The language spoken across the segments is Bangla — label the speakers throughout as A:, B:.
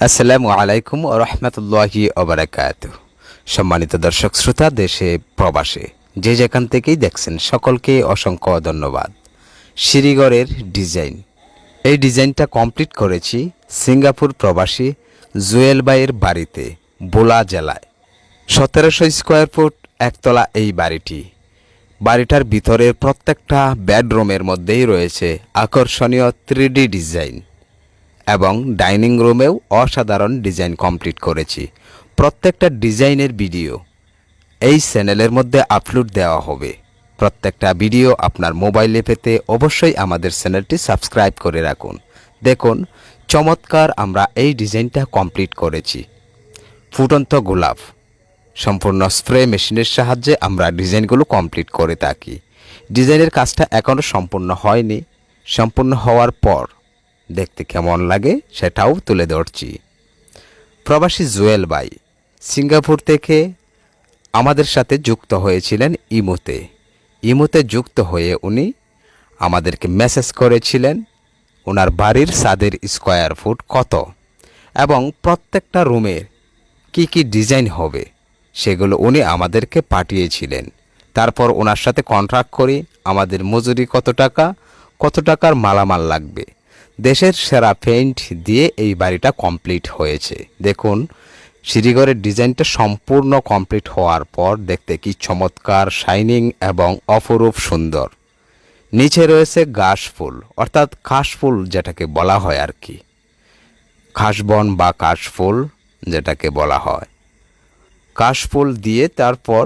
A: আসসালামু আলাইকুম ওয়া রাহমাতুল্লাহি ওয়া বারাকাতুহু। সম্মানিত দর্শক শ্রোতা, দেশে প্রবাসে যে যেখান থেকেই দেখছেন সকলকে অসংখ্য ধন্যবাদ। শ্রীগড়ের ডিজাইন, এই ডিজাইনটা কমপ্লিট করেছি সিঙ্গাপুর প্রবাসী জুয়েল ভাইয়ের বাড়িতে, বোলা জেলায়। 1700 স্কোয়ার ফুট একতলা এই বাড়িটি। বাড়িটার ভিতরের প্রত্যেকটা বেডরুমের মধ্যেই রয়েছে আকর্ষণীয় 3D ডিজাইন এবং ডাইনিং রুমেও অসাধারণ ডিজাইন কমপ্লিট করেছি। প্রত্যেকটা ডিজাইনের ভিডিও এই চ্যানেলের মধ্যে আপলোড দেওয়া হবে। প্রত্যেকটা ভিডিও আপনার মোবাইলে পেতে অবশ্যই আমাদের চ্যানেলটি সাবস্ক্রাইব করে রাখুন। দেখুন চমৎকার আমরা এই ডিজাইনটা কমপ্লিট করেছি। ফুটন্ত গোলাপ সম্পূর্ণ স্প্রে মেশিনের সাহায্যে আমরা ডিজাইনগুলো কমপ্লিট করে থাকি। ডিজাইনের কাজটা এখনও সম্পূর্ণ হয়নি, সম্পূর্ণ হওয়ার পর দেখতে কেমন লাগে সেটাও তুলে ধরছি। প্রবাসী জুয়েল ভাই সিঙ্গাপুর থেকে আমাদের সাথে যুক্ত হয়েছিলেন ইমোতে যুক্ত হয়ে উনি আমাদেরকে মেসেজ করেছিলেন ওনার বাড়ির ছাদের স্কোয়ার ফুট কত এবং প্রত্যেকটা রুমের কি ডিজাইন হবে সেগুলো উনি আমাদেরকে পাঠিয়েছিলেন। তারপর ওনার সাথে কন্ট্রাক্ট করি আমাদের মজুরি কত টাকার মালামাল লাগবে। দেশের সেরা পেইন্ট দিয়ে এই বাড়িটা কমপ্লিট হয়েছে। দেখুন শ্রীগড়ের ডিজাইনটা সম্পূর্ণ কমপ্লিট হওয়ার পর দেখতে কি চমৎকার, শাইনিং এবং অপরূপ সুন্দর। নিচে রয়েছে ঘাসফুল, অর্থাৎ কাশফুল যেটাকে বলা হয় আর কি, খাসবন বা কাশফুল যেটাকে বলা হয়। কাশফুল দিয়ে তারপর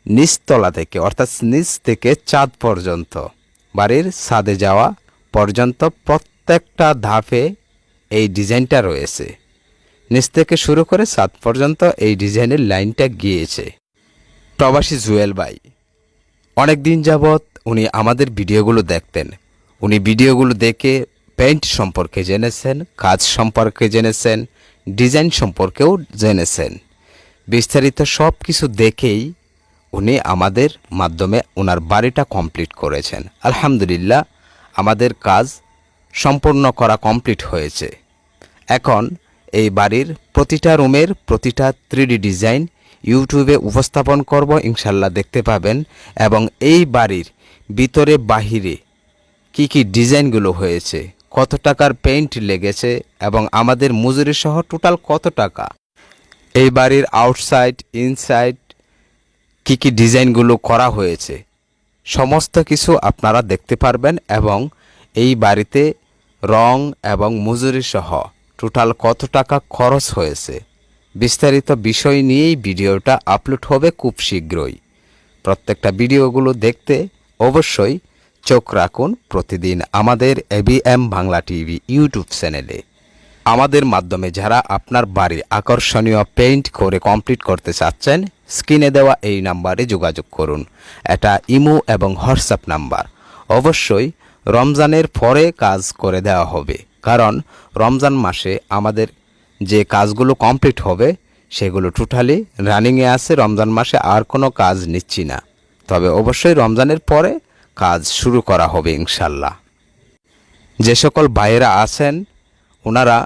A: নিচতলা থেকে অর্থাৎ নিচ থেকে চাঁদ পর্যন্ত, বাড়ির ছাদে যাওয়া পর্যন্ত প্রত্যেকটা ধাপে এই ডিজাইনটা রয়েছে। নিচ থেকে শুরু করে ছাদ পর্যন্ত এই ডিজাইনের লাইনটা গিয়েছে। প্রবাসী জুয়েল ভাই অনেক দিন যাবৎ উনি আমাদের ভিডিওগুলো দেখতেন। উনি ভিডিওগুলো দেখে পেইন্ট সম্পর্কে জেনেছেন, কাজ সম্পর্কে জেনেছেন, ডিজাইন সম্পর্কেও জেনেছেন। বিস্তারিত সব কিছু দেখেই উনি আমাদের মাধ্যমে ওনার বাড়িটা কমপ্লিট করেছেন। আলহামদুলিল্লাহ আমাদের কাজ সম্পূর্ণ করা কমপ্লিট হয়েছে। এখন এই বাড়ির প্রতিটা রুমের প্রতিটা 3D ডিজাইন ইউটিউবে উপস্থাপন করব, ইনশাল্লাহ দেখতে পাবেন। এবং এই বাড়ির ভিতরে বাহিরে কি ডিজাইনগুলো হয়েছে, কত টাকার পেইন্ট লেগেছে এবং আমাদের মজুরি সহ টোটাল কত টাকা, এই বাড়ির আউটসাইড ইনসাইড কি ডিজাইনগুলো করা হয়েছে সমস্ত কিছু আপনারা দেখতে পারবেন। এবং এই বাড়িতে রং এবং মজুরি সহ টোটাল কত টাকা খরচ হয়েছে বিস্তারিত বিষয় নিয়েই ভিডিওটা আপলোড হবে খুব শীঘ্রই। প্রত্যেকটা ভিডিওগুলো দেখতে অবশ্যই চোখ রাখুন প্রতিদিন আমাদের ABM বাংলা টিভি ইউটিউব চ্যানেলে। আমাদের মাধ্যমে যারা আপনার বাড়ি আকর্ষণীয় পেইন্ট করে কমপ্লিট করতে চাচ্ছেন, স্ক্রিনে দেওয়া এই নাম্বারে যোগাযোগ করুন। এটা ইমো এবং হোয়াটসঅ্যাপ নাম্বার। অবশ্যই রমজানের পরে কাজ করে দেওয়া হবে, কারণ রমজান মাসে আমাদের যে কাজগুলো কমপ্লিট হবে সেগুলো টোটালি রানিংয়ে আছে। রমজান মাসে আর কোনো কাজ নিচ্ছি না, তবে অবশ্যই রমজানের পরে কাজ শুরু করা হবে ইনশাল্লাহ। যে সকল ভাইয়েরা আছেন ওনারা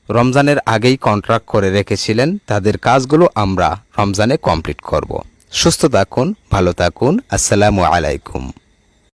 A: রমজানের আগেই কন্ট্রাক্ট করে রেখেছিলেন, তাদের কাজগুলো আমরা রমজানে কমপ্লিট করব। সুস্থ থাকুন, ভালো থাকুন। আসসালামু আলাইকুম।